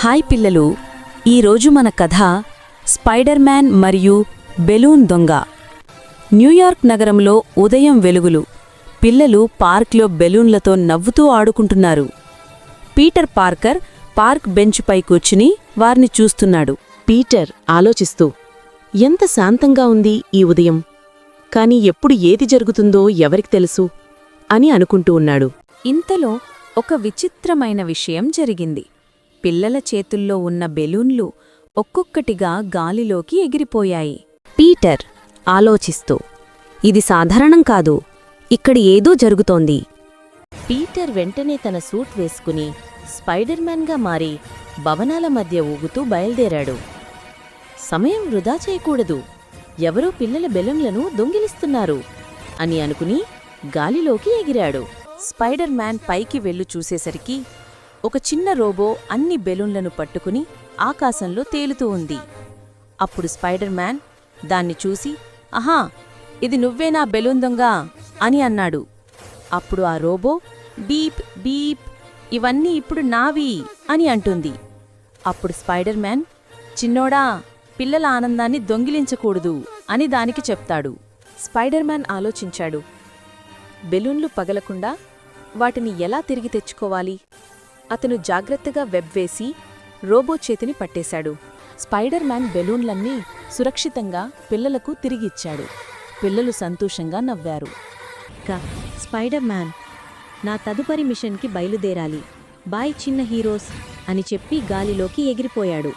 Hi పిల్లలు, ఈరోజు మన కథ స్పైడర్ మ్యాన్ మరియు బెలూన్ దొంగ. న్యూయార్క్ నగరంలో ఉదయం వెలుగులు. పిల్లలు పార్క్లో బెలూన్లతో నవ్వుతూ ఆడుకుంటున్నారు. పీటర్ పార్కర్ పార్క్ బెంచ్పై కూర్చుని వారిని చూస్తున్నాడు. పీటర్ ఆలోచిస్తూ, ఎంత శాంతంగా ఉంది ఈ ఉదయం, కాని ఎప్పుడు ఏది జరుగుతుందో ఎవరికి తెలుసు అని అనుకుంటూ ఉన్నాడు. ఇంతలో ఒక విచిత్రమైన విషయం జరిగింది. పిల్లల చేతుల్లో ఉన్న బెలూన్లు ఒక్కొక్కటిగా గాలిలోకి ఎగిరిపోయాయి. పీటర్ ఆలోచిస్తూ, ఇది సాధారణం కాదు, ఇక్కడ ఏదో జరుగుతోంది. పీటర్ వెంటనే తన సూట్ వేసుకుని స్పైడర్ మ్యాన్గా మారి భవనాల మధ్య ఊగుతూ బయల్దేరాడు. సమయం వృధా చేయకూడదు, ఎవరో పిల్లల బెలూన్లను దొంగిలిస్తున్నారు అని అనుకుని గాలిలోకి ఎగిరాడు. స్పైడర్ మ్యాన్ పైకి వెళ్ళు చూసేసరికి ఒక చిన్న రోబో అన్ని బెలూన్లను పట్టుకుని ఆకాశంలో తేలుతూ ఉంది. అప్పుడు స్పైడర్ మ్యాన్ దాన్ని చూసి, ఆహా, ఇది నువ్వేనా బెలూన్ దొంగ అని అన్నాడు. అప్పుడు ఆ రోబో, బీప్ బీప్, ఇవన్నీ ఇప్పుడు నావి అని అంటుంది. అప్పుడు స్పైడర్ మ్యాన్, చిన్నోడా, పిల్లల ఆనందాన్ని దొంగిలించకూడదు అని దానికి చెప్తాడు. స్పైడర్ మ్యాన్ ఆలోచించాడు, బెలూన్లు పగలకుండా వాటిని ఎలా తిరిగి తెచ్చుకోవాలి? అతను జాగ్రత్తగా వెబ్ వేసి రోబో చేతిని పట్టేశాడు. స్పైడర్ మ్యాన్ బెలూన్లన్నీ సురక్షితంగా పిల్లలకు తిరిగిచ్చాడు. పిల్లలు సంతోషంగా నవ్వారు. స్పైడర్ మ్యాన్, నా తదుపరి మిషన్కి బయలుదేరాలి, బాయ్ చిన్న హీరోస్ అని చెప్పి గాలిలోకి ఎగిరిపోయాడు.